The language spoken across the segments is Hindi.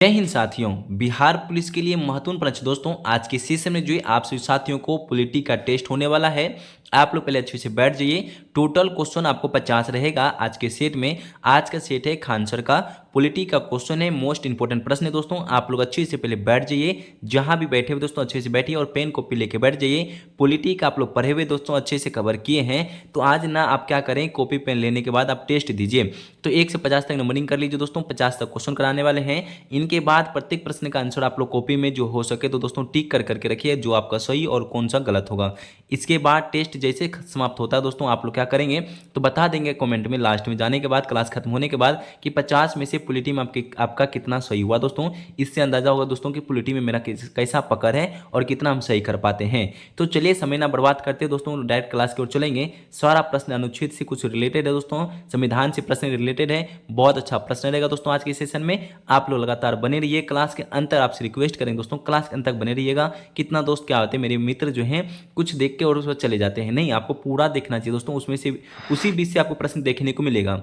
जय हिंद साथियों। बिहार पुलिस के लिए महत्वपूर्ण प्रश्न दोस्तों, आज के सेशन में जो है आप सभी साथियों को पॉलिटी का टेस्ट होने वाला है। आप लोग पहले अच्छे से बैठ जाइए। टोटल क्वेश्चन आपको 50 रहेगा आज के सेट में। आज का सेट है खान सर का पॉलिटी का क्वेश्चन है, मोस्ट इंपोर्टेंट प्रश्न है दोस्तों। आप लोग अच्छे से पहले बैठ जाइए, जहां भी बैठे हुए दोस्तों अच्छे से बैठिए और पेन कॉपी लेके बैठ जाइए। पॉलिटी का आप लोग पढ़े हुए दोस्तों अच्छे से कवर किए हैं, तो आज ना आप क्या करें, कॉपी पेन लेने के बाद आप टेस्ट दीजिए। तो 1 से 50 तक नंबरिंग कर लीजिए दोस्तों। 50 तक क्वेश्चन कराने वाले हैं। इनके बाद प्रत्येक प्रश्न का आंसर आप लोग कॉपी में जो हो सके तो दोस्तों टिक कर करके रखिए, जो आपका सही और कौन सा गलत होगा। इसके बाद टेस्ट जैसे समाप्त होता है दोस्तों, आप लोग क्या करेंगे तो बता देंगे कमेंट में लास्ट में जाने के बाद, क्लास खत्म होने के बाद, कि 50 में से पॉलिटी में आपका कितना सही हुआ दोस्तों। इससे अंदाजा होगा दोस्तों कि पॉलिटी में मेरा कैसा पकड़ है और कितना हम सही कर पाते हैं। तो चलिए समय ना बर्बाद करते दोस्तों, डायरेक्ट क्लास की ओर चलेंगे। सारा प्रश्न अनुच्छेद से कुछ रिलेटेड है दोस्तों, संविधान से प्रश्न रिलेटेड है। बहुत अच्छा प्रश्न रहेगा दोस्तों आज के सेशन में। आप लोग लगातार बने रहिए। क्लास के अंत आपसे रिक्वेस्ट करेंगे दोस्तों, क्लास के अंत तक बने रहिएगा। कितना दोस्त क्या होते हैं मेरे मित्र जो हैं, कुछ देख के और उस पर चले जाते हैं। नहीं, आपको पूरा देखना चाहिए दोस्तों, उसमें से उसी बीच से आपको प्रश्न देखने को मिलेगा।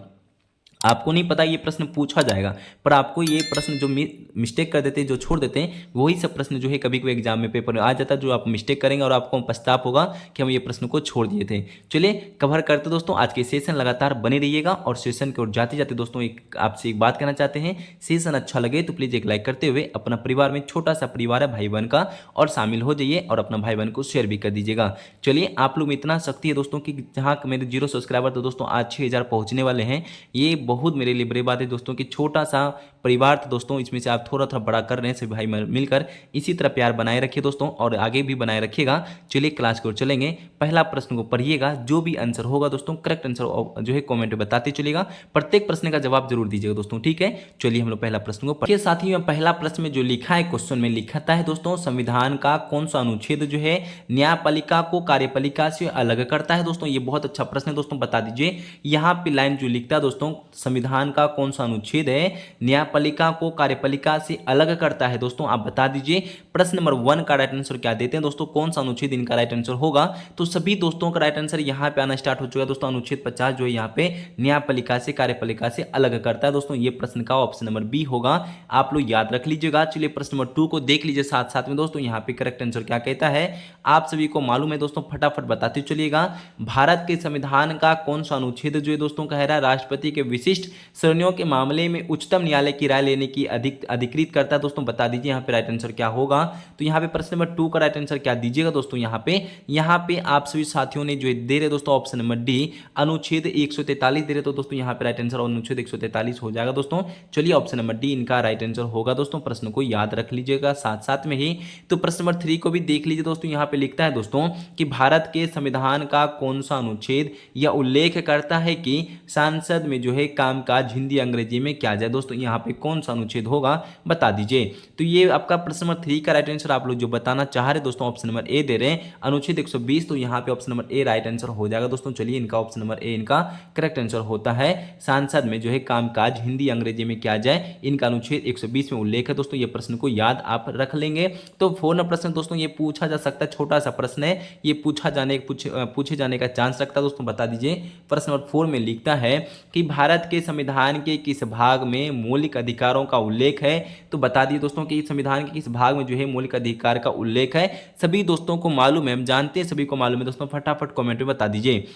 आपको नहीं पता ये प्रश्न पूछा जाएगा, पर आपको ये प्रश्न जो मिस्टेक कर देते हैं, जो छोड़ देते हैं, वही सब प्रश्न जो है कभी कभी एग्जाम में पेपर में आ जाता है, जो आप मिस्टेक करेंगे और आपको पछतावा होगा कि हम ये प्रश्न को छोड़ दिए थे। चलिए कवर करते दोस्तों आज के सेशन, लगातार बने रहिएगा। और सेशन की ओर जाते जाते दोस्तों आपसे एक बात कहना चाहते हैं, सेशन अच्छा लगे तो प्लीज़ एक लाइक करते हुए अपना परिवार में छोटा सा परिवार है भाई बहन का, और शामिल हो जाइए और अपना भाई बहन को शेयर भी कर दीजिएगा। चलिए आप लोग में इतना शक्ति है दोस्तों कि जहाँ मेरे 0 सब्सक्राइबर तो दोस्तों आज 6000 पहुँचने वाले हैं। ये बहुत मेरे लिए बड़ी बात है दोस्तों कि छोटा सा परिवार था दोस्तों, इसमें से आप थोड़ा थोड़ा बड़ा कर रहे हैं सभी भाई मिलकर। इसी तरह प्यार बनाए रखिए दोस्तों, और आगे भी बनाए रखिएगा। चलिए क्लास की ओर चलेंगे। पहला प्रश्न को पढ़िएगा, जो भी आंसर होगा दोस्तों करेक्ट आंसर जो है कमेंट में बताते चलिएगा। प्रत्येक प्रश्न का जवाब जरूर दीजिएगा दोस्तों, ठीक है। चलिए हम लोग पहला प्रश्न को पढ़िए। साथियों पहला प्रश्न में जो लिखा है, क्वेश्चन में लिखा है दोस्तों, संविधान का कौन सा अनुच्छेद जो है न्यायपालिका को कार्यपालिका से अलग करता है दोस्तों। ये बहुत अच्छा प्रश्न है दोस्तों, बता दीजिए। यहाँ पे लाइन जो लिखता है दोस्तों, संविधान का कौन सा अनुच्छेद है न्यायपालिका को कार्यपालिका से अलग करता है दोस्तों, आप बता दीजिए। प्रश्न नंबर 1 का राइट आंसर क्या देते हैं दोस्तों, कौन सा अनुच्छेद इनका राइट आंसर होगा। तो सभी दोस्तों का राइट आंसर यहां पे आना स्टार्ट हो चुका है दोस्तों। अनुच्छेद 50 जो है यहाँ पे न्यायपालिका से कार्यपालिका से अलग करता है दोस्तों। ये प्रश्न का ऑप्शन नंबर बी होगा, आप लोग याद रख लीजिएगा। चलिए प्रश्न नंबर 2 को देख लीजिए साथ साथ में दोस्तों, यहाँ पे करेक्ट आंसर क्या कहता है आप सभी को मालूम है दोस्तों, फटाफट बताते चलिएगा। भारत के संविधान का कौन सा अनुच्छेद जो है दोस्तों कह रहा है राष्ट्रपति के विशिष्ट श्रेणियों के मामले में उच्चतम न्यायालय की राय लेने की अधिकृत करता है दोस्तों, बता दीजिए यहाँ पे राइट आंसर क्या होगा। तो यहाँ पे प्रश्न नंबर 2 का राइट आंसर क्या दीजिएगा दोस्तों, यहाँ पे आप सभी साथियों ने जो दे रहे दोस्तों ऑप्शन नंबर डी अनुच्छेद 143 दे रहे, तो दोस्तों यहाँ पे राइट आंसर अनुच्छेद 143 हो जाएगा दोस्तों। चलिए ऑप्शन नंबर डी इनका राइट आंसर होगा दोस्तों। प्रश्न को याद रख लीजिएगा साथ साथ में ही। तो प्रश्न नंबर 3 को भी देख लीजिए दोस्तों, यहाँ पे लिखता है दोस्तों कि भारत के संविधान का कौन सा अनुच्छेद यह उल्लेख करता है कि संसद में जो है कामकाज हिंदी अंग्रेजी में क्या जाए दोस्तों, यहाँ पे कौन सा अनुच्छेद होगा बता दीजिए। तो ये आपका प्रश्न नंबर 3 का राइट आंसर आप लोग जो बताना चाह रहे दोस्तों, ऑप्शन नंबर ए दे रहे हैं अनुच्छेद 120, तो यहाँ पे option number A right answer हो जाएगा दोस्तों। चलिए इनका ऑप्शन नंबर ए इनका करेक्ट आंसर होता है, संसद में जो है कामकाज हिंदी अंग्रेजी में क्या जाए, इनका अनुच्छेद 120 में उल्लेख है दोस्तों। ये प्रश्न को याद आप रख लेंगे। तो 4 नंबर प्रश्न दोस्तों ये पूछा जा सकता है, छोटा सा प्रश्न है, ये पूछे जाने का चांस रखता है दोस्तों, बता दीजिए। प्रश्न नंबर 4 में लिखता है कि भारत के संविधान के किस भाग में मौलिक अधिकारों का उल्लेख है, तो बता दिए दोस्तों कि संविधान के किस भाग में जो है मौलिक अधिकार का उल्लेख है। सभी दोस्तों को मालूम है, हम जानते हैं सभी को मालूम है दोस्तों, फटाफट कमेंट में बता दीजिए।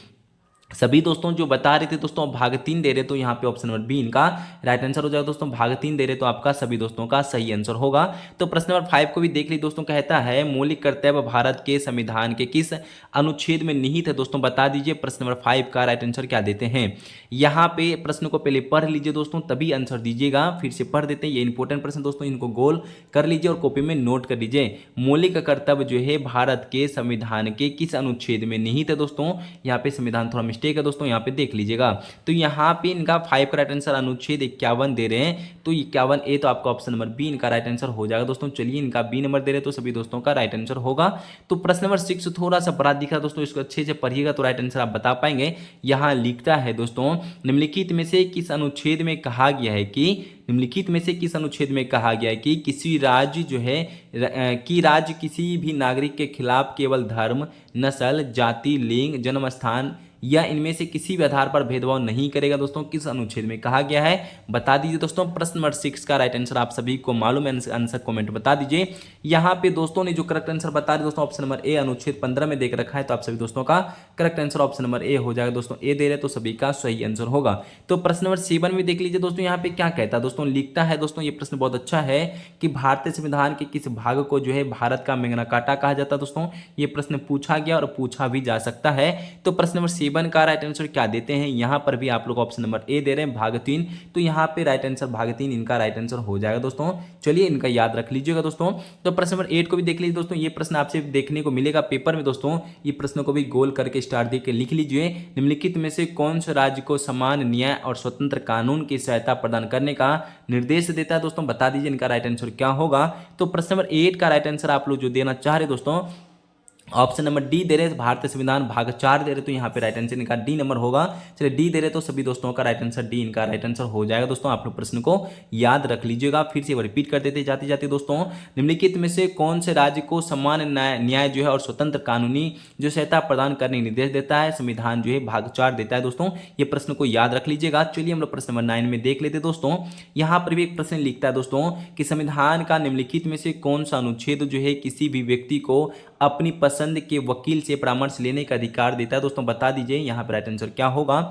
सभी दोस्तों जो बता रहे थे दोस्तों भाग 3 दे रहे, तो यहाँ पे ऑप्शन नंबर बी इनका राइट आंसर हो जाएगा दोस्तों। भाग 3 दे रहे तो आपका सभी दोस्तों का सही आंसर होगा। तो प्रश्न नंबर 5 को भी देख ली दोस्तों, कहता है मौलिक कर्तव्य भारत के संविधान के किस अनुच्छेद में निहित है दोस्तों, बता दीजिए। प्रश्न नंबर 5 का राइट आंसर क्या देते हैं, यहाँ पे प्रश्न को पहले पढ़ लीजिए दोस्तों, तभी आंसर दीजिएगा। फिर से पढ़ देते हैं, ये इंपॉर्टेंट प्रश्न दोस्तों, इनको गोल कर लीजिए और कॉपी में नोट कर लीजिए। मौलिक कर्तव्य जो है भारत के संविधान के किस अनुच्छेद में निहित है दोस्तों, यहाँ पे संविधान थोड़ा मिस्टेक है दोस्तों, यहाँ पे देख लीजिएगा। तो यहाँ पे इनका 5 का राइट आंसर अनुच्छेद 51 दे रहे हैं, तो 51 ए तो आपका ऑप्शन नंबर बी इनका राइट आंसर हो जाएगा दोस्तों। चलिए इनका बी नंबर दे रहे तो सभी दोस्तों का राइट आंसर होगा। तो प्रश्न नंबर 6 थोड़ा सा बड़ा दिख रहा है दोस्तों, इसको अच्छे से पढ़िएगा तो राइट आंसर आप बता पाएंगे। यहाँ लिखता है दोस्तों, निम्नलिखित में से किस अनुच्छेद में कहा गया है कि निम्नलिखित में से किस अनुच्छेद में कहा गया है कि किसी राज्य जो है कि राज्य किसी भी नागरिक के खिलाफ केवल धर्म, नस्ल, जाति, लिंग, जन्म स्थान या इनमें से किसी भी आधार पर भेदभाव नहीं करेगा दोस्तों, किस अनुच्छेद में कहा गया है बता दीजिए दोस्तों। प्रश्न नंबर 6 का राइट आंसर आप सभी को मालूम है, आंसर कमेंट बता दीजिए। यहाँ पे दोस्तों ने जो करेक्ट आंसर बता दिया दोस्तों ऑप्शन नंबर ए अनुच्छेद 15 में देख रखा है, तो आप सभी दोस्तों का correct answer option number A हो जाएगा दोस्तों। ए दे रहे तो सभी का सही आंसर होगा। तो प्रश्न नंबर 7 में देख लीजिए दोस्तों, यहाँ पे क्या कहता है दोस्तों, लिखता है दोस्तों, ये प्रश्न बहुत अच्छा है कि भारतीय संविधान के किस भाग को जो है भारत का मैग्ना कार्टा कहा जाता है दोस्तों। ये प्रश्न पूछा गया और पूछा भी जा सकता है। तो प्रश्न नंबर 7 का राइट आंसर क्या देते हैं, यहाँ पर भी आप लोग ऑप्शन नंबर ए दे रहे हैं भाग 3, तो यहाँ पे राइट आंसर भाग 3 इनका राइट आंसर हो जाएगा दोस्तों। चलिए इनका याद रख लीजिएगा दोस्तों। तो प्रश्न नंबर 8 को भी देख लीजिए दोस्तों, ये प्रश्न आपसे देखने को मिलेगा पेपर में दोस्तों। ये प्रश्न को भी गोल करके स्टार दे के लिख लीजिए। निम्नलिखित में से कौन से राज्य को समान न्याय और स्वतंत्र कानून की सहायता प्रदान करने का निर्देश देता है दोस्तों, बता दीजिए इनका राइट आंसर क्या होगा। तो प्रश्न नंबर 8 का राइट आंसर आप लोग जो देना चाह रहे दोस्तों, ऑप्शन नंबर डी दे रहे हैं भारतीय संविधान भाग 4 दे रहे, तो यहाँ पे राइट आंसर इनका डी नंबर होगा। चलिए डी दे रहे तो सभी दोस्तों का राइट आंसर डी इनका राइट आंसर हो जाएगा दोस्तों। आप लोग प्रश्न को याद रख लीजिएगा। फिर से रिपीट कर देते जाते जाते दोस्तों, निम्नलिखित में से कौन से राज्य को समान न्याय जो है और स्वतंत्र कानूनी जो सहायता प्रदान करने का निर्देश देता है, संविधान जो है भाग 4 देता है दोस्तों। ये प्रश्न को याद रख लीजिएगा। चलिए हम लोग प्रश्न नंबर 9 में देख लेते दोस्तों। यहाँ पर भी एक प्रश्न लिखता है दोस्तों कि संविधान का निम्नलिखित में से कौन सा अनुच्छेद जो है किसी भी व्यक्ति को अपनी पसंद के वकील से परामर्श लेने का अधिकार देता है दोस्तों, बता दीजिए यहाँ पर राइट आंसर क्या होगा।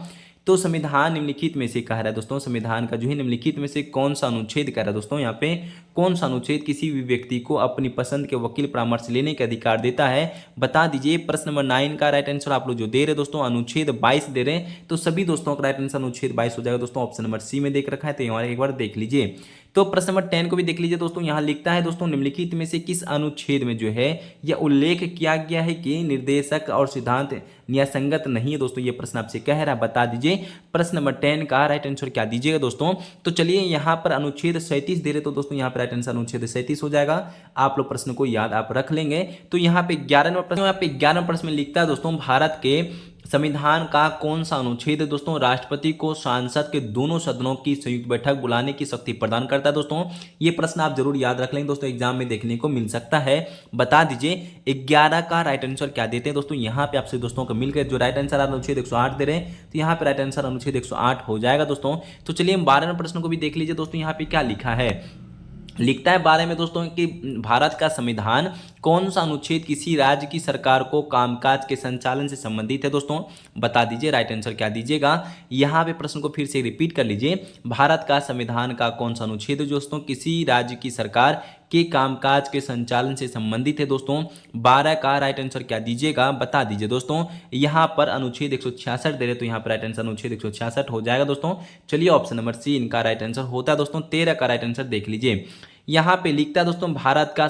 तो संविधान निम्नलिखित में से कह रहा है दोस्तों, संविधान का जो है निम्नलिखित में से कौन सा अनुच्छेद कह रहा है दोस्तों, यहाँ पे कौन सा अनुच्छेद किसी भी व्यक्ति को अपनी पसंद के वकील परामर्श लेने का अधिकार देता है, बता दीजिए। प्रश्न नंबर 9 का राइट आंसर आप लोग जो दे रहे दोस्तों अनुच्छेद 22 दे रहे हैं, तो सभी दोस्तों का राइट आंसर अनुच्छेद 22 हो जाएगा दोस्तों। ऑप्शन नंबर सी में देख रखा है, तो यहाँ एक बार देख लीजिए। तो प्रश्न नंबर 10 को भी देख लीजिए दोस्तों। यहाँ लिखता है दोस्तों, निम्नलिखित में से किस अनुच्छेद में जो है यह उल्लेख किया गया है कि निर्देशक और सिद्धांत न्यायसंगत नहीं है दोस्तों, ये प्रश्न आपसे कह रहा है, बता दीजिए। प्रश्न नंबर 10 का राइट आंसर क्या दीजिएगा दोस्तों। तो चलिए यहाँ पर अनुच्छेद 37 दे रहे, तो दोस्तों यहाँ पर राइट आंसर अनुच्छेद 37 हो जाएगा। आप लोग प्रश्न को याद आप रख लेंगे। तो यहाँ पे 11 नंबर प्रश्न, यहाँ पे 11 प्रश्न में लिखता है दोस्तों, भारत के संविधान का कौन सा अनुच्छेद दोस्तों राष्ट्रपति को सांसद के दोनों सदनों की संयुक्त बैठक बुलाने की शक्ति प्रदान करता है दोस्तों। ये प्रश्न आप जरूर याद रख लेंगे दोस्तों, एग्जाम में देखने को मिल सकता है, बता दीजिए। 11 का राइट आंसर क्या देते हैं दोस्तों, यहाँ पे आपसे दोस्तों को मिलकर जो राइट आंसर अनुच्छेद 108 दे रहे हैं, तो यहाँ पे राइट आंसर अनुच्छेद 108 हो जाएगा दोस्तों। तो चलिए हम 12वें प्रश्न को भी देख लीजिए दोस्तों। यहाँ पे क्या लिखा है, लिखता है 12 में दोस्तों कि भारत का संविधान कौन सा अनुच्छेद किसी राज्य की सरकार को कामकाज के संचालन से संबंधित है दोस्तों, बता दीजिए। राइट आंसर क्या दीजिएगा। यहाँ पे प्रश्न को फिर से रिपीट कर लीजिए। भारत का संविधान का कौन सा अनुच्छेद दोस्तों किसी राज्य की सरकार के कामकाज के संचालन से संबंधित है दोस्तों। 12 का राइट आंसर क्या दीजिएगा, बता दीजिए दोस्तों। यहाँ पर अनुच्छेद 166 दे रहे, तो यहाँ पर राइट आंसर अनुच्छेद 166 हो जाएगा दोस्तों। चलिए ऑप्शन नंबर सी इनका राइट आंसर होता है दोस्तों। 13 का राइट आंसर देख लीजिए। यहाँ पे लिखता है दोस्तों, भारत का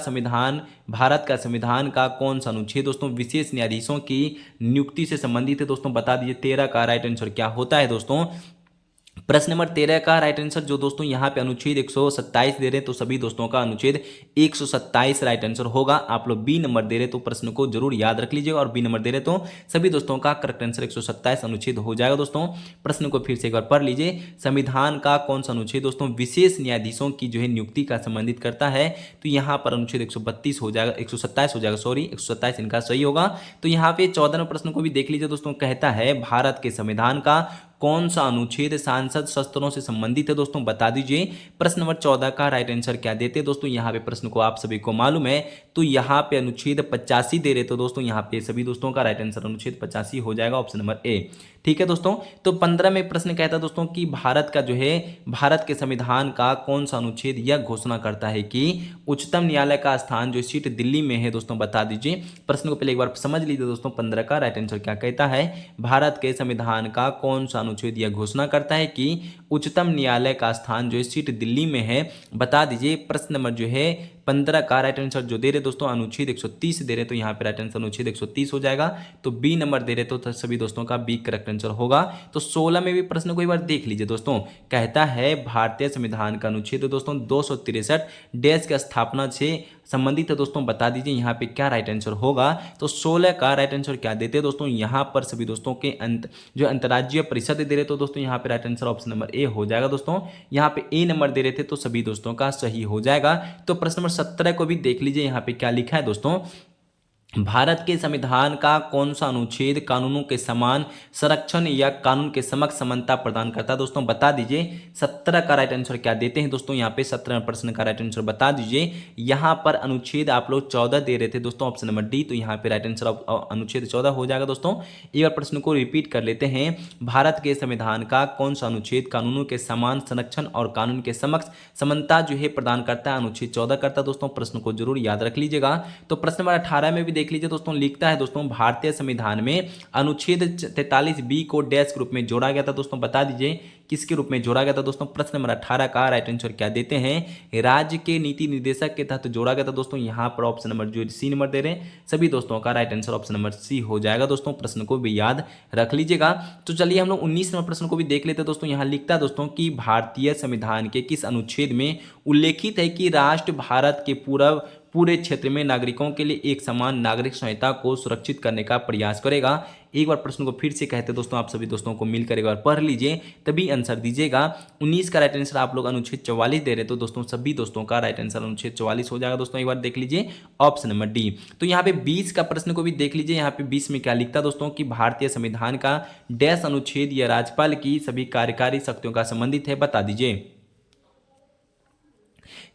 संविधान का कौन सा अनुच्छेद दोस्तों विशेष न्यायाधीशों की नियुक्ति से संबंधित है दोस्तों, बता दीजिए। 13 का राइट आंसर क्या होता है दोस्तों। प्रश्न नंबर 13 का राइट आंसर जो दोस्तों यहाँ पे अनुच्छेद 127 दे रहे हैं, तो सभी दोस्तों का अनुच्छेद 127 राइट आंसर होगा। आप लोग बी नंबर दे रहे तो प्रश्न को जरूर याद रख लीजिएगा, और बी नंबर दे रहे तो सभी दोस्तों का करेक्ट आंसर 127 अनुच्छेद हो जाएगा दोस्तों। प्रश्न को फिर से एक बार पढ़ लीजिए। संविधान का कौन सा अनुच्छेद दोस्तों विशेष न्यायाधीशों की जो है नियुक्ति का संबंधित करता है, तो यहाँ पर अनुच्छेद 132 हो जाएगा, 127 हो जाएगा, सॉरी 127 इनका सही होगा। तो यहाँ पे 14वें प्रश्न को भी देख लीजिए दोस्तों। कहता है भारत के संविधान का कौन सा अनुच्छेद सांसद शस्त्रों से संबंधित है दोस्तों, बता दीजिए। प्रश्न नंबर 14 का राइट आंसर क्या देते हैं दोस्तों। यहाँ पे प्रश्न को आप सभी को मालूम है, तो यहाँ पे अनुच्छेद 85 दे रहे, तो दोस्तों यहाँ पे सभी दोस्तों का राइट आंसर अनुच्छेद 85 हो जाएगा, ऑप्शन नंबर ए। ठीक है दोस्तों। तो 15 में प्रश्न कहता है दोस्तों कि भारत के संविधान का कौन सा अनुच्छेद यह घोषणा करता है कि उच्चतम न्यायालय का स्थान जो सीट दिल्ली में है दोस्तों, बता दीजिए। प्रश्न को पहले एक बार समझ लीजिए दोस्तों। 15 का राइट आंसर क्या कहता है, भारत के संविधान का कौन सा अनुच्छेद यह घोषणा करता है कि उच्चतम न्यायालय का स्थान जो है सीट दिल्ली में है, बता दीजिए। प्रश्न नंबर जो है 15 का राइट आंसर जो दे रहे दोस्तों अनुच्छेद 130 दे रहे, तो यहाँ पे राइट आंसर अनुच्छेद 130 हो जाएगा। तो बी नंबर दे रहे तो सभी दोस्तों का बी करेक्ट आंसर होगा। तो 16 में भी प्रश्न को एक बार देख लीजिए दोस्तों। कहता है भारतीय संविधान का अनुच्छेद दोस्तों 263 देश की स्थापना से संबंधित है दोस्तों, बता दीजिए यहाँ पे क्या राइट आंसर होगा। तो 16 का राइट आंसर क्या देते हैं दोस्तों, यहाँ पर सभी दोस्तों के जो अंतर्राज्यीय परिषद दे रहे, तो दोस्तों यहाँ पे right answer option number A हो जाएगा दोस्तों। यहाँ पे ए नंबर दे रहे थे, तो सभी दोस्तों का सही हो जाएगा। तो प्रश्न नंबर 17 को भी देख लीजिए, यहाँ पे क्या लिखा है दोस्तों। भारत के संविधान का कौन सा अनुच्छेद कानूनों के समान संरक्षण या कानून के समक्ष समानता प्रदान करता है? दोस्तों बता दीजिए। 17 का राइट आंसर क्या देते हैं दोस्तों? यहाँ पे 17 प्रश्न का राइट आंसर बता दीजिए। यहाँ पर अनुच्छेद आप लोग 14 दे रहे थे दोस्तों, ऑप्शन नंबर डी। तो यहाँ पे राइट आंसर अनुच्छेद 14 हो जाएगा दोस्तों। एक बार प्रश्न को रिपीट कर लेते हैं। भारत के संविधान का कौन सा अनुच्छेद कानूनों के समान संरक्षण और कानून के समक्ष समानता जो है प्रदान करता है? अनुच्छेद 14 करता है दोस्तों। प्रश्न को जरूर याद रख लीजिएगा। तो प्रश्न नंबर 18 में भी देख लीजिए दोस्तों, लिखता है दोस्तों भारतीय संविधान में अनुच्छेद 43 बी को डैश के रूप में जोड़ा गया था दोस्तों। बता दीजिए किसके रूप में जोड़ा गया था दोस्तों? प्रश्न नंबर 18 का राइट आंसर क्या देते हैं? राज्य के नीति निर्देशक के तहत जोड़ा गया था दोस्तों। यहाँ पर ऑप्शन नंबर जो सी नंबर दे रहे हैं सभी दोस्तों का right answer option number C हो जाएगा दोस्तों। प्रश्न को भी याद रख लीजिएगा। तो चलिए हम लोग 19 नंबर प्रश्न को भी देख लेते हैं दोस्तों। यहाँ लिखता है दोस्तों कि भारतीय संविधान के किस अनुच्छेद में उल्लेखित है कि राष्ट्र भारत के पूरे क्षेत्र में नागरिकों के लिए एक समान नागरिक संहिता को सुरक्षित करने का प्रयास करेगा? एक बार प्रश्न को फिर से कहते दोस्तों, आप सभी दोस्तों को मिलकर एक बार पढ़ लीजिए तभी आंसर दीजिएगा। 19 का राइट आंसर आप लोग अनुच्छेद 44 दे रहे तो दोस्तों सभी दोस्तों का राइट आंसर अनुच्छेद 44 हो जाएगा दोस्तों। एक बार देख लीजिए ऑप्शन नंबर डी। तो यहाँ पे 20 का प्रश्न को भी देख लीजिए। यहाँ पे 20 में क्या लिखता दोस्तों कि भारतीय संविधान का डैश अनुच्छेद या राज्यपाल की सभी कार्यकारी शक्तियों का संबंधित है? बता दीजिए।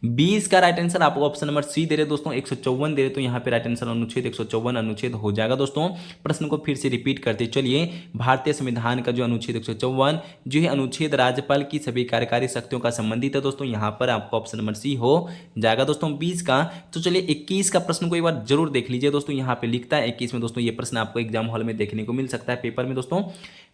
20 का राइट आंसर आपको ऑप्शन नंबर सी दे रहे दोस्तों, 154 दे रहे। तो यहाँ पे राइट आंसर अनुच्छेद 154 अनुच्छेद हो जाएगा दोस्तों। प्रश्न को फिर से रिपीट करते चलिए। भारतीय संविधान का जो अनुच्छेद 154 जो है अनुच्छेद राज्यपाल की सभी कार्यकारी शक्तियों का संबंधित है दोस्तों। यहाँ पर आपको ऑप्शन नंबर सी हो जाएगा दोस्तों 20 का। तो चलिए 21 का प्रश्न को एक बार जरूर देख लीजिए दोस्तों। यहाँ पे लिखता है 21 में दोस्तों, ये प्रश्न आपको एग्जाम हॉल में देखने को मिल सकता है पेपर में दोस्तों।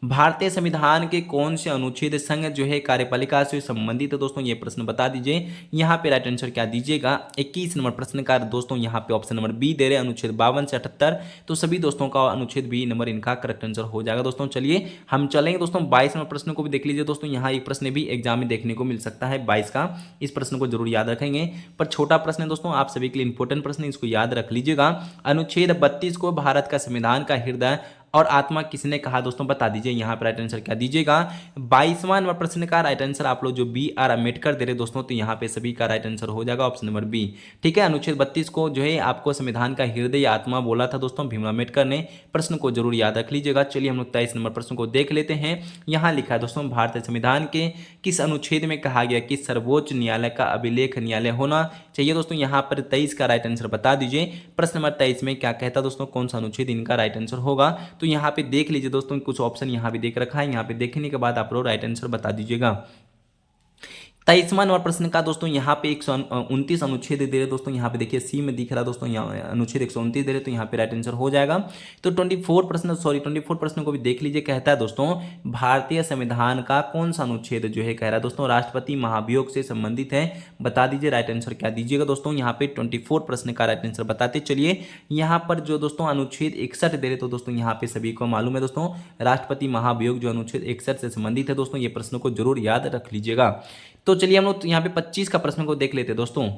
भारतीय संविधान के कौन से अनुच्छेद संघ जो है कार्यपालिका से संबंधित है दोस्तों? ये प्रश्न बता दीजिए। यहाँ पे राइट आंसर क्या दीजिएगा? 21 नंबर प्रश्न का दोस्तों यहाँ पे ऑप्शन नंबर बी दे रहे हैं, अनुच्छेद 52 से 78। तो सभी दोस्तों का अनुच्छेद बी नंबर इनका करेक्ट आंसर हो जाएगा दोस्तों। चलिए हम चलेंगे दोस्तों 22 नंबर प्रश्न को भी देख लीजिए दोस्तों। यहाँ एक प्रश्न भी एग्जाम में देखने को मिल सकता है 22 का। इस प्रश्न को जरूर याद रखेंगे, पर छोटा प्रश्न है दोस्तों, आप सभी के लिए इंपॉर्टेंट प्रश्न है, इसको याद रख लीजिएगा। अनुच्छेद 32 को भारत का संविधान का हृदय और आत्मा किसने कहा दोस्तों? बता दीजिए। यहाँ पर राइट आंसर क्या दीजिएगा? 22वां नंबर प्रश्न का राइट आंसर आप लोग जो बी आर अम्बेडकर दे रहे दोस्तों, तो यहाँ पे सभी का राइट आंसर हो जाएगा ऑप्शन नंबर बी। ठीक है, अनुच्छेद 32 को जो है आपको संविधान का हृदय या आत्मा बोला था दोस्तों भीमराव अम्बेडकर ने। प्रश्न को जरूर याद रख लीजिएगा। चलिए हम लोग 23 नंबर प्रश्न को देख लेते हैं। यहाँ लिखा है दोस्तों, भारतीय संविधान के किस अनुच्छेद में कहा गया कि सर्वोच्च न्यायालय का अभिलेख न्यायालय होना चाहिए दोस्तों? यहाँ पर 23 का राइट आंसर बता दीजिए। प्रश्न नंबर 23 में क्या कहता दोस्तों, कौन सा अनुच्छेद इनका राइट आंसर होगा? तो यहाँ पे देख लीजिए दोस्तों, कुछ ऑप्शन यहाँ भी देख रखा है। यहाँ पे देखने के बाद आप लोग राइट आंसर बता दीजिएगा। 23वां नंबर प्रश्न का दोस्तों यहाँ पे 129 अनुच्छेद दे रहे दोस्तों। यहाँ पे देखिए सी में दिख रहा दोस्तों, यहाँ अनुच्छेद 129 दे रहे, तो यहाँ पे राइट आंसर हो जाएगा। तो 24 प्रश्न को भी देख लीजिए। कहता है दोस्तों भारतीय संविधान का कौन सा अनुच्छेद जो है कह रहा है दोस्तों राष्ट्रपति महाभियोग से संबंधित है? बता दीजिए। राइट आंसर क्या दीजिएगा दोस्तों? यहाँ पे 24 प्रश्न का राइट आंसर बताते चलिए। यहाँ पर जो दोस्तों अनुच्छेद 61 दे रहे, तो दोस्तों यहाँ पे सभी को मालूम है दोस्तों राष्ट्रपति महाभियोग जो अनुच्छेद 61 से संबंधित है दोस्तों। ये प्रश्न को जरूर याद रख लीजिएगा। तो चलिए हम लोग यहाँ पे 25 का प्रश्न को देख लेते हैं दोस्तों।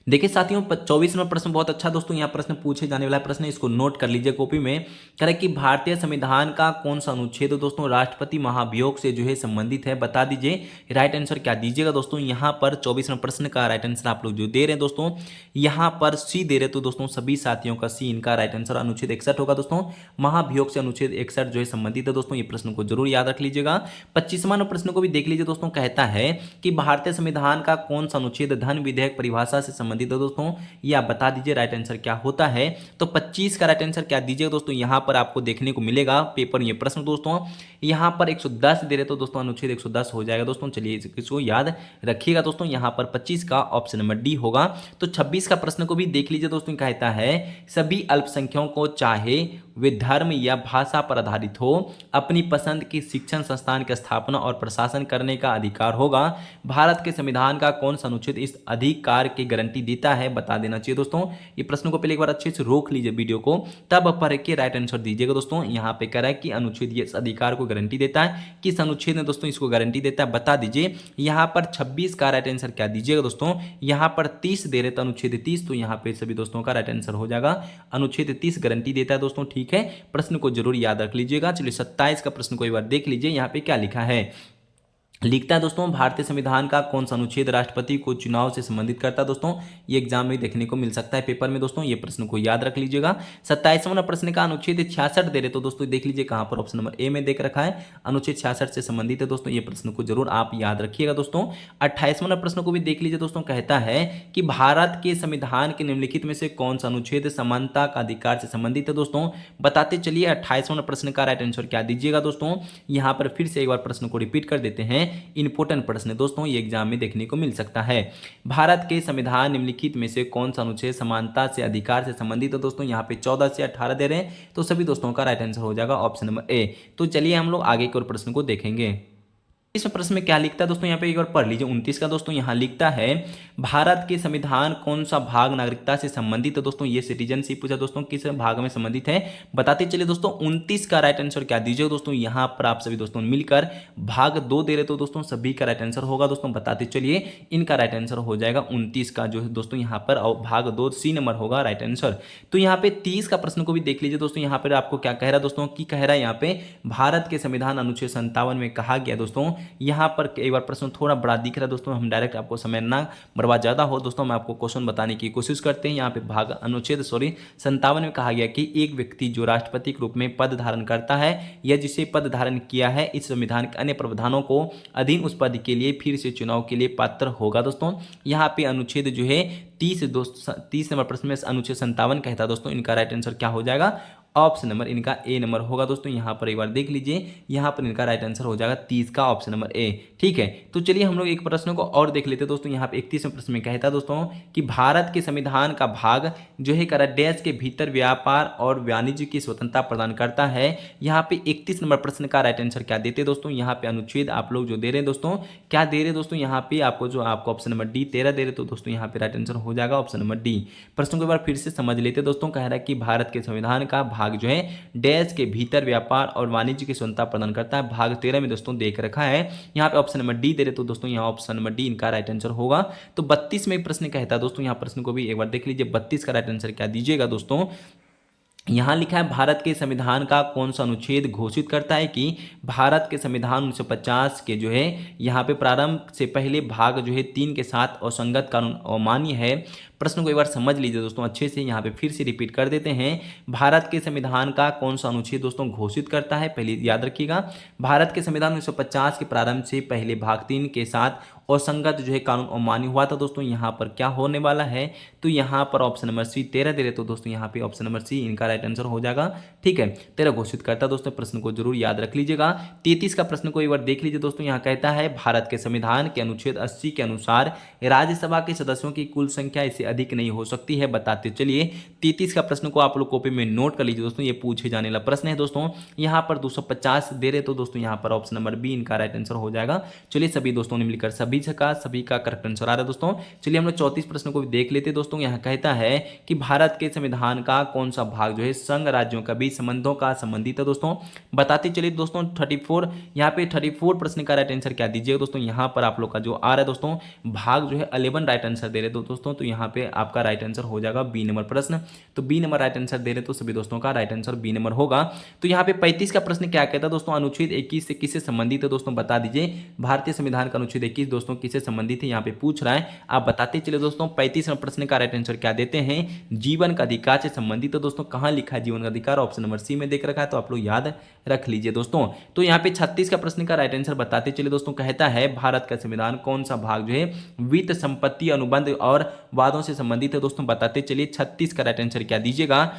देखिए साथियों 24 नंबर प्रश्न बहुत अच्छा दोस्तों, यहाँ प्रश्न पूछे जाने वाला प्रश्न है, इसको नोट कर लीजिए कॉपी में। कह रहा है कि भारतीय संविधान का कौन सा अनुच्छेद दोस्तों राष्ट्रपति महाभियोग से जो है संबंधित है? बता दीजिए। राइट आंसर क्या दीजिएगा दोस्तों? यहाँ पर 24 नंबर प्रश्न का राइट आंसर आप लोग जो दे रहे हैं दोस्तों, यहाँ पर सी दे रहे, तो दोस्तों सभी साथियों का सी इनका राइट आंसर अनुच्छेद 61 होगा दोस्तों। महाभियोग से अनुच्छेद 61 जो है संबंधित है दोस्तों। ये प्रश्न को जरूर याद रख लीजिएगा। 25वां नंबर प्रश्न को भी देख लीजिए दोस्तों। कहता है कि भारतीय संविधान का कौन सा अनुच्छेद धन विधेयक परिभाषा से संबंधित है दोस्तों? ये आप बता दीजिए राइट आंसर क्या होता है। तो 25 का राइट आंसर क्या दीजिएगा दोस्तों? यहाँ पर आपको देखने को मिलेगा पेपर ये प्रश्न दोस्तों, यहाँ पर 110 दे रहे, तो दोस्तों अनुच्छेद 110 हो जाएगा दोस्तों। चलिए इसको याद रखिएगा दोस्तों। यहाँ पर 25 का ऑप्शन नंबर डी होगा। तो 26 का प्रश्न को भी देख लीजिए दोस्तों। कहता है सभी अल्पसंख्यकों को चाहे वे धर्म या भाषा पर आधारित हो अपनी पसंद की शिक्षण संस्थान की स्थापना और प्रशासन करने का अधिकार होगा। भारत के संविधान का कौन सा अनुच्छेद इस अधिकार की गारंटी देता है? बता देना चाहिए दोस्तों। ये प्रश्न को पहले एक बार अच्छे से रोक लीजिए वीडियो को, तब पढ़ के राइट आंसर दीजिएगा दोस्तों। यहाँ पे कह रहा है कि अनुच्छेद ये इस अधिकार को गारंटी देता है। किस अनुच्छेद ने दोस्तों इसको गारंटी देता है? बता दीजिए। यहाँ पर 26 का राइट आंसर क्या दीजिएगा दोस्तों? यहाँ पर 30 दे रहे, तो अनुच्छेद 30, तो यहाँ पे सभी दोस्तों का राइट आंसर हो जाएगा अनुच्छेद 30 गारंटी देता है दोस्तों। ठीक है, प्रश्न को जरूर याद रख लीजिएगा। चलिए 27 का प्रश्न को एक बार देख लीजिए। यहाँ पे क्या लिखा है? लिखता है दोस्तों, भारतीय संविधान का कौन सा अनुच्छेद राष्ट्रपति को चुनाव से संबंधित करता है दोस्तों। ये एग्जाम में देखने को मिल सकता है पेपर में दोस्तों, ये प्रश्न को याद रख लीजिएगा। 27वां प्रश्न का अनुच्छेद 66 दे रहे तो दोस्तों देख लीजिए कहां पर, ऑप्शन नंबर ए में देख रखा है, अनुच्छेद 66 से संबंधित है दोस्तों। ये प्रश्न को जरूर आप याद रखिएगा दोस्तों। 28वां प्रश्न को भी देख लीजिए दोस्तों, कहता है कि भारत के संविधान के निम्नलिखित में से कौन सा अनुच्छेद समानता का अधिकार से संबंधित है दोस्तों। बताते चलिए 28वां प्रश्न का राइट आंसर क्या दीजिएगा दोस्तों। यहां पर फिर से एक बार प्रश्न को रिपीट कर देते हैं, इंपोर्टेंट प्रश्न दोस्तों, ये एग्जाम में देखने को मिल सकता है। भारत के संविधान निम्नलिखित में से कौन सा अनुच्छेद समानता से अधिकार से संबंधित है दोस्तों। यहाँ पे 14 से 18 दे रहे हैं, तो सभी दोस्तों का राइट आंसर हो जाएगा ऑप्शन नंबर ए। तो चलिए हम लोग आगे के और प्रश्न को देखेंगे। इसमें प्रश्न में क्या लिखता है दोस्तों, यहाँ पे एक बार पढ़ लीजिए 29 का दोस्तों। यहाँ लिखता है भारत के संविधान कौन सा भाग नागरिकता से संबंधित है दोस्तों। ये सिटीजनशिप पूछा दोस्तों, किस भाग में संबंधित है बताते चलिए दोस्तों। 29 का राइट आंसर क्या दीजिए दोस्तों। यहाँ पर आप सभी दोस्तों मिलकर भाग 2 दे रहे तो दोस्तों सभी का राइट आंसर होगा दोस्तों। बताते चलिए इनका राइट आंसर हो जाएगा 29 का जो है दोस्तों, यहाँ पर भाग 2 सी नंबर होगा राइट आंसर। तो यहाँ पे 30 का प्रश्न को भी देख लीजिए दोस्तों। यहाँ पर आपको क्या कह रहा है दोस्तों, की कह रहा है यहाँ पे भारत के संविधान अनुच्छेद 57 में कहा गया दोस्तों। यहाँ पर एक बार प्रश्न थोड़ा बड़ा दिख रहा है दोस्तों, हम डायरेक्ट आपको समय ना बर्बाद ज़्यादा हो दोस्तों, हम आपको क्वेश्चन बताने की कोशिश करते हैं। यहाँ पे भाग अनुच्छेद 57 में कहा गया कि एक व्यक्ति जो राष्ट्रपति के रूप में पद धारण करता है या जिसे पद धारण किया है इस संविधान के अन्य प्रावधानों को अधीन उस पद के लिए फिर से चुनाव के लिए पात्र होगा दोस्तों। यहाँ पे अनुच्छेद जो है 30 नंबर प्रश्न में अनुच्छेद 57 कहता है दोस्तों। इनका राइट आंसर क्या हो जाएगा, ऑप्शन नंबर इनका ए नंबर होगा दोस्तों। यहाँ पर एक बार देख लीजिए, यहाँ पर इनका राइट आंसर हो जाएगा 30 का ऑप्शन नंबर ए। ठीक है, तो चलिए हम लोग एक प्रश्न को और देख लेते हैं दोस्तों। यहाँ पे 31वें प्रश्न में कहता है दोस्तों कि भारत के संविधान का भाग जो है करा देश के भीतर व्यापार और वाणिज्य की स्वतंत्रता प्रदान करता है। यहाँ पे 31 नंबर प्रश्न का राइट आंसर क्या देते हैं दोस्तों। यहाँ पे अनुच्छेद आप लोग जो दे रहे हैं दोस्तों, क्या दे रहे हैं दोस्तों, यहाँ पे आपको जो आपको ऑप्शन नंबर डी 13 दे रहे तो दोस्तों यहाँ पे राइट आंसर हो जाएगा ऑप्शन नंबर डी। प्रश्न को एक बार फिर से समझ लेते दोस्तों। कह रहा है कि भारत के संविधान का भाग जो है देश के भीतर व्यापार और वाणिज्य की स्वतंत्रता प्रदान करता है। भाग 13 में दोस्तों देख रखा है, यहाँ पे ऑप्शन नंबर डी दे रहे तो दोस्तों यहाँ ऑप्शन नंबर डी इनका राइट आंसर होगा। तो 32 में प्रश्न कहता है दोस्तों, यहाँ प्रश्न को भी एक बार देख लीजिए, 32 का राइट आंसर क्या दीजिएगा दोस्तों। यहाँ लिखा है भारत के संविधान का कौन सा अनुच्छेद घोषित करता है कि भारत के संविधान 1950 के जो है यहाँ पे प्रारंभ से पहले भाग जो है 3 के साथ असंगत कानून अमान्य है। प्रश्न को एक बार समझ लीजिए दोस्तों अच्छे से, यहाँ पे फिर से रिपीट कर देते हैं। भारत के संविधान का कौन सा अनुच्छेद दोस्तों घोषित करता है, पहले याद रखिएगा। भारत के संविधान 1950 के प्रारंभ से पहले भाग 3 के साथ असंगत जो है कानून अमान्य हुआ था दोस्तों। यहाँ पर क्या होने वाला है, तो यहाँ पर ऑप्शन नंबर सी 13 दे रहे तो दोस्तों यहाँ पे ऑप्शन नंबर सी इनका राइट आंसर हो जाएगा। ठीक है, 13 घोषित करता है दोस्तों, प्रश्न को जरूर याद रख लीजिएगा। 33 का प्रश्न को एक बार देख लीजिए दोस्तों। यहाँ कहता है भारत के संविधान के अनुच्छेद 80 के अनुसार राज्यसभा के सदस्यों की कुल संख्या इससे अधिक नहीं हो सकती है, बताते चलिए। 33 का प्रश्न को आप लोग कॉपी में नोट कर लीजिए दोस्तों, ये पूछे जाने वाला प्रश्न है दोस्तों। यहाँ पर 250 दे रहे तो दोस्तों यहाँ पर ऑप्शन नंबर बी इनका राइट आंसर हो जाएगा। चलिए सभी दोस्तों ने मिलकर सभी का करेक्ट आंसर आ रहा है दोस्तों। चलिए हम लोग 34 प्रश्न को भी देख लेते दोस्तों। यहाँ कहता है कि भारत के संविधान का कौन सा भाग जो है संघ राज्यों का बीच संबंधों का संबंधित है दोस्तों। बताते चलिए दोस्तों 34, यहाँ पे 34 प्रश्न का राइट आंसर क्या दीजिएगा दोस्तों। यहाँ पर आप लोग का जो आ रहा है दोस्तों भाग जो है 11 राइट आंसर दे रहे दोस्तों, तो यहाँ पे आपका राइट आंसर हो जाएगा बी नंबर प्रश्न। तो बी नंबर राइट आंसर दे रहे तो सभी दोस्तों का राइट आंसर बी नंबर होगा। तो यहाँ पे 35 का प्रश्न क्या कहता है दोस्तों, अनुच्छेद 21 से किससे संबंधित है दोस्तों, बता दीजिए। भारतीय संविधान का अनुच्छेद 21 दोस्तों किससे संबंधित है, यहाँ पे पूछ रहा है, आप बताते चलिए दोस्तों। 35 प्रश्न का राइट आंसर क्या देते हैं, जीवन का अधिकार से संबंधित है दोस्तों। कहाँ लिखा है जीवन का अधिकार, ऑप्शन नंबर सी में देख रखा है, तो आप लोग याद रख लीजिए दोस्तों। तो यहाँ पे 36 का प्रश्न का राइट आंसर बताते चलिए दोस्तों। कहता है भारत का संविधान कौन सा भाग जो है वित्त संपत्ति अनुबंध और वादों से संबंधित है दोस्तों, बताते चलिए। 36 का राइट आंसर क्या दीजिएगा।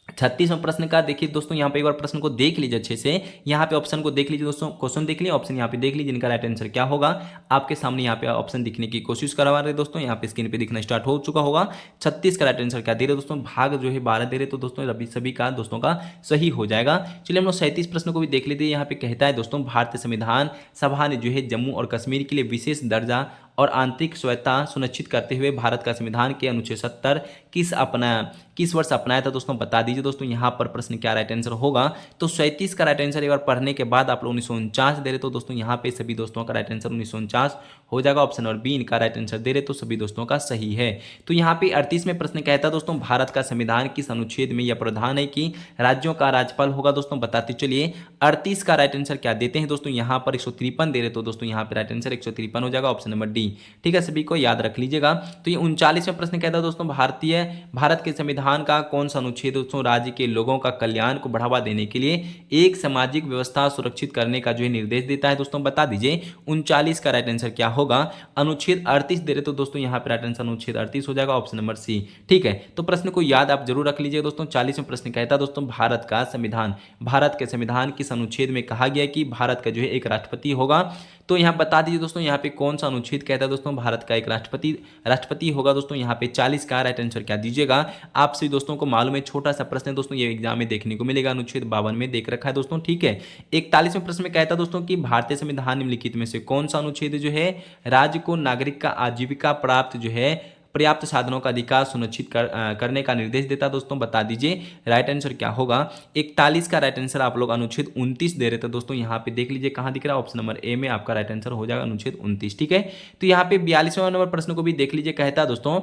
36वां प्रश्न का देखिए दोस्तों, यहाँ पे एक बार प्रश्न को देख लीजिए अच्छे से। यहाँ पे ऑप्शन को देख लीजिए दोस्तों, क्वेश्चन देख लीजिए, ऑप्शन यहाँ पे देख लीजिए, इनका राइट आंसर क्या होगा। आपके सामने यहाँ पे ऑप्शन दिखने की कोशिश करवा रहे दोस्तों, यहाँ पे स्क्रीन पे दिखना स्टार्ट हो चुका होगा। 36 का राइट आंसर क्या दे रहे दोस्तों, भाग जो है 12 दे रहे तो दोस्तों सभी का दोस्तों का सही हो जाएगा। चलिए हम लोग 37 प्रश्न को भी देख लेते हैं। यहाँ पे कहता है दोस्तों भारतीय संविधान सभा ने जो है जम्मू और कश्मीर के लिए विशेष दर्जा और आंतरिक स्वायत्तता सुनिश्चित करते हुए भारत का संविधान के अनुच्छेद 70 किस अपना किस वर्ष अपनाया था दोस्तों बता दीजिए दोस्तों। यहाँ पर प्रश्न क्या राइट आंसर होगा, तो 37 का राइट आंसर एक बार पढ़ने के बाद आप लोग 1949 दे रहे तो दोस्तों यहाँ पे सभी दोस्तों का राइट आंसर 1949 हो जाएगा। ऑप्शन नंबर बी इनका राइट आंसर दे रहे तो सभी दोस्तों का सही है। तो यहाँ पे 38वें प्रश्न कहता है दोस्तों भारत का संविधान किस अनुच्छेद में यह प्रावधान है कि राज्यों का राज्यपाल होगा दोस्तों, बताते चलिए 38 का राइट आंसर क्या देते हैं दोस्तों, यहाँ पर 153 दे रहे तो दोस्तों यहाँ पे राइट आंसर 153 हो जाएगा, ऑप्शन नंबर डी। ठीक है, सभी को याद रख लीजिएगा। तो ये 39वां प्रश्न कहता है दोस्तों भारत के संविधान का कौन सा अनुच्छेद दोस्तों राज्य के लोगों का कल्याण को बढ़ावा देने के लिए एक सामाजिक व्यवस्था सुरक्षित करने का जो है निर्देश देता है दोस्तों, बता दीजिए 39 का राइट आंसर क्या होगा। अनुच्छेद 38 दे रहे तो दोस्तों यहाँ पे राइट आंसर अनुच्छेद 38 हो जाएगा, ऑप्शन नंबर सी। ठीक है, तो प्रश्न को याद आप जरूर रख लीजिए दोस्तों। 40वां प्रश्न कहता है दोस्तों भारत के संविधान किस अनुच्छेद में कहा गया कि भारत का जो है एक राष्ट्रपति होगा, तो यहाँ बता दीजिए दोस्तों यहाँ पे कौन सा अनुच्छेद कहता है दोस्तों भारत का एक राष्ट्रपति होगा दोस्तों। यहाँ पे 40 का राइट आंसर क्या दीजिएगा, आप सभी दोस्तों को मालूम है, छोटा सा प्रश्न है दोस्तों, ये एग्जाम में देखने को मिलेगा, अनुच्छेद 52 में देख रखा है दोस्तों। ठीक है, 41वें प्रश्न में कहता है दोस्तों कि भारतीय संविधान निम्नलिखित में से कौन सा अनुच्छेद जो है राज्य को नागरिक का आजीविका प्राप्त जो है पर्याप्त साधनों का अधिकार सुनिश्चित करने का निर्देश देता है दोस्तों, बता दीजिए राइट आंसर क्या होगा। 41 का राइट आंसर आप लोग अनुच्छेद 29 दे रहे थे दोस्तों, यहाँ पे देख लीजिए कहाँ दिख रहा है, ऑप्शन नंबर ए में आपका राइट आंसर हो जाएगा अनुच्छेद 29। ठीक है, तो यहाँ पे 42वां नंबर प्रश्न को भी देख लीजिए, कहता है दोस्तों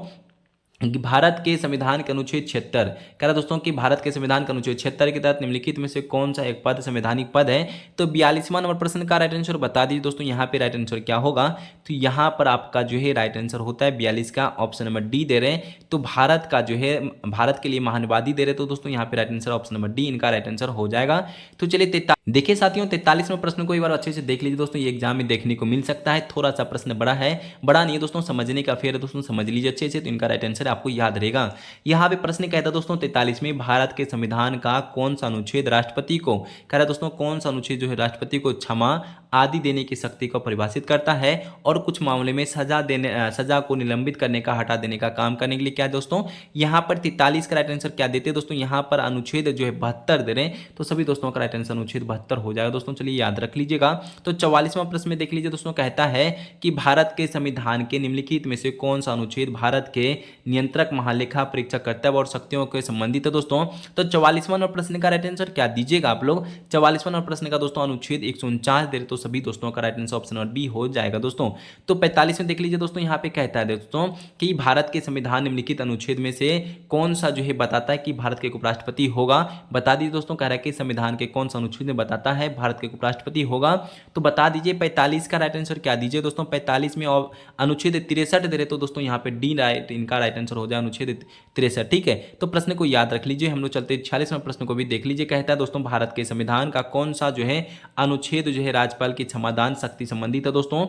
कि भारत के संविधान के अनुच्छेद 76 कह रहा दोस्तों कि भारत के संविधान के अनुच्छेद 76 के तहत निम्नलिखित में से कौन सा एक पद संवैधानिक पद है, तो 42वां नंबर प्रश्न का राइट आंसर बता दीजिए दोस्तों। यहाँ पे राइट आंसर क्या होगा, तो यहाँ पर आपका जो है राइट आंसर होता है 42 का, ऑप्शन नंबर डी दे रहे हैं। तो भारत का जो है भारत के लिए महानवादी दे रहे तो दोस्तों यहाँ पे right answer option number D इनका राइट आंसर हो जाएगा। तो चलिए देखिए साथियों 43वें प्रश्न को एक बार अच्छे से देख लीजिए दोस्तों, ये एग्जाम में देखने को मिल सकता है। थोड़ा सा प्रश्न बड़ा है, बड़ा नहीं है दोस्तों, समझने का फेर है दोस्तों, समझ लीजिए अच्छे से, तो इनका राइट आंसर आपको याद रहेगा। यहाँ पे प्रश्न कहता है दोस्तों 43 में भारत के संविधान का कौन सा अनुच्छेद राष्ट्रपति को कह रहा है दोस्तों, कौन सा अनुच्छेद जो है राष्ट्रपति को क्षमा आदि देने की शक्ति को परिभाषित करता है और कुछ मामले में सजा को निलंबित करने का हटा देने का काम करने के लिए क्या है दोस्तों। यहाँ पर 43 का राइट आंसर क्या देते हैं दोस्तों, यहाँ पर अनुच्छेद जो है 72 दे रहे हैं, तो सभी दोस्तों का राइट आंसर अनुच्छेद 72 हो जाएगा दोस्तों, चलिए याद रख लीजिएगा। तो 44वां प्रश्न में देख लीजिए दोस्तों, कहता है कि भारत के संविधान के निम्नलिखित में से कौन सा अनुच्छेद भारत के नियंत्रक महालेखा परीक्षक कर्तव्य और शक्तियों के संबंधित है दोस्तों। तो 44वां प्रश्न का राइट आंसर क्या दीजिएगा आप लोग, 44वां प्रश्न का दोस्तों अनुच्छेद 149 दे रहे तो सभी दोस्तों का right answer option number B हो जाएगा दोस्तों। तो 45 में देख लीजिए दोस्तों, यहाँ पे कहता है दोस्तों कि भारत के संविधान निम्नलिखित अनुच्छेद में से कौन सा जो है बताता है कि भारत के उपराष्ट्रपति होगा, बता दीजिए दोस्तों। कह रहा है कि संविधान के कौन सा अनुच्छेद में बताता है भारत के उपराष्ट्रपति होगा, तो बता दीजिए 45 का राइट आंसर क्या दीजिए दोस्तों। 45 में अनुच्छेद 63 दे रहे तो दोस्तों यहाँ पे डी राइट इनका राइट आंसर हो जाए अनुच्छेद 63। ठीक है, तो प्रश्न को याद रख लीजिए। हम लोग चलते 46वें प्रश्न को भी देख लीजिए, कहता है दोस्तों भारत के संविधान का कौन सा जो है अनुच्छेद जो है राज्यपाल की क्षमादान शक्ति संबंधित है दोस्तों।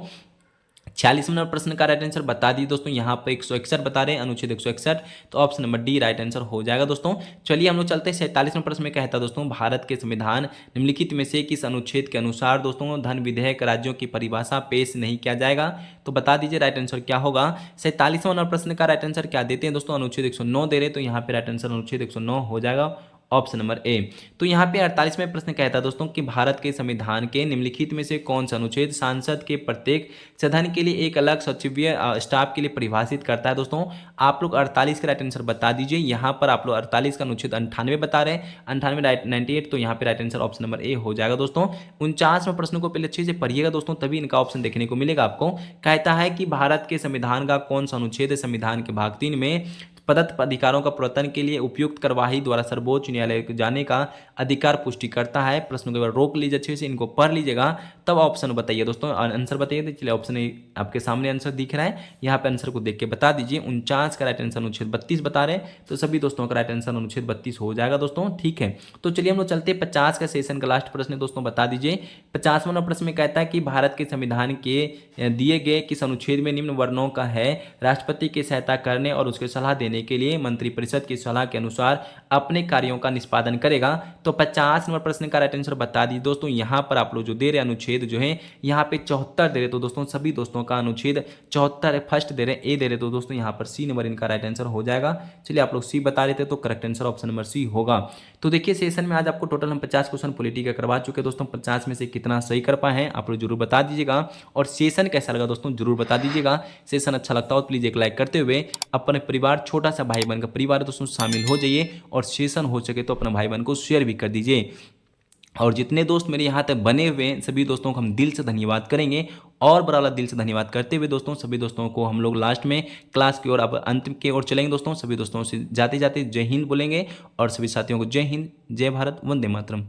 46वें नंबर प्रश्न का राइट आंसर बता दीजिए दोस्तों, यहाँ पे 161 बता रहे हैं, अनुच्छेद 161, तो option number D right answer हो जाएगा दोस्तों। चलिए हम लोग चलते हैं 47वें प्रश्न में, कहता है दोस्तों भारत के संविधान निम्नलिखित में से किस अनुच्छेद के अनुसार दोस्तों धन विधेयक राज्यों की परिभाषा पेश नहीं किया जाएगा, तो बता दीजिए राइट आंसर क्या होगा। 47वां नंबर प्रश्न का राइट आंसर क्या देते हैं दोस्तों, अनुच्छेद 109 दे रहे, तो यहाँ पे राइट आंसर अनुच्छेद 109 हो जाएगा, ऑप्शन नंबर ए। तो यहाँ पे 48वें प्रश्न कहता है दोस्तों कि भारत के संविधान के निम्नलिखित में से कौन सा अनुच्छेद सांसद के प्रत्येक सदन के लिए एक अलग सचिवीय स्टाफ के लिए परिभाषित करता है दोस्तों। आप लोग 48 का राइट आंसर बता दीजिए। यहाँ पर आप लोग 48 का अनुच्छेद 98 बता रहे हैं, 98 राइट 98, तो यहाँ पे right answer option number A हो जाएगा दोस्तों। 49वें प्रश्न को पहले अच्छे से पढ़िएगा दोस्तों, तभी इनका ऑप्शन देखने को मिलेगा आपको। कहता है कि भारत के संविधान का कौन सा अनुच्छेद संविधान के भाग 3 में प्रदत्त अधिकारों का प्रवर्तन के लिए उपयुक्त कार्यवाही द्वारा सर्वोच्च न्यायालय जाने का अधिकार पुष्टि करता है। प्रश्नों के बाद रोक लीजिए, अच्छे से इनको पढ़ लीजिएगा, तब ऑप्शन बताइए दोस्तों, आंसर बताइए। चलिए ऑप्शन आपके सामने आंसर दिख रहा है, यहाँ पे आंसर को देख के बता दीजिए। 49 का राइट आंसर अनुच्छेद 32 बता रहे हैं, तो सभी दोस्तों का राइट आंसर अनुच्छेद 32 हो जाएगा दोस्तों। ठीक है, तो चलिए हम लोग चलते 50 का सेशन का लास्ट प्रश्न दोस्तों, बता दीजिए। 50वां प्रश्न में कहता है कि भारत के संविधान के दिए गए किस अनुच्छेद में निम्न वर्णों का है राष्ट्रपति की सहायता करने और उसके सलाह देने के लिए मंत्रिपरिषद की सलाह के अनुसार अपने कार्यों का निष्पादन करेगा। तो 50 नंबर प्रश्न का राइट आंसर बता दीजिए दोस्तों। यहाँ पर आप लोग जो दे रहे अनुच्छेद जो है यहाँ पे 74 दे रहे, तो दोस्तों सभी दोस्तों का अनुच्छेद 74 फर्स्ट दे रहे, ए दे रहे, तो दोस्तों यहाँ पर सी नंबर इनका राइट आंसर हो जाएगा। चलिए आप लोग सी बता रहे थे, तो correct answer option number C होगा। तो देखिए सेशन में आज आपको टोटल हम 50 क्वेश्चन पॉलिटी का करवा चुके दोस्तों। 50 में से कितना सही कर पाए हैं आप लोग जरूर बता दीजिएगा, और सेशन कैसा लगा दोस्तों जरूर बता दीजिएगा। सेशन अच्छा लगता हो तो प्लीज एक लाइक करते हुए अपने परिवार छोटे छोटा सा भाई बहन का परिवार है दोस्तों, शामिल हो जाइए और सेशन हो सके तो अपना भाई बहन को शेयर भी कर दीजिए। और जितने दोस्त मेरे यहाँ तक बने हुए हैं सभी दोस्तों को हम दिल से धन्यवाद करेंगे। और बड़ा वाला दिल से धन्यवाद करते हुए दोस्तों सभी दोस्तों को हम लोग लास्ट में क्लास की ओर अब अंत की ओर चलेंगे दोस्तों। सभी दोस्तों से जाते जाते जय हिंद बोलेंगे और सभी साथियों को जय हिंद, जय भारत, वंदे मातरम।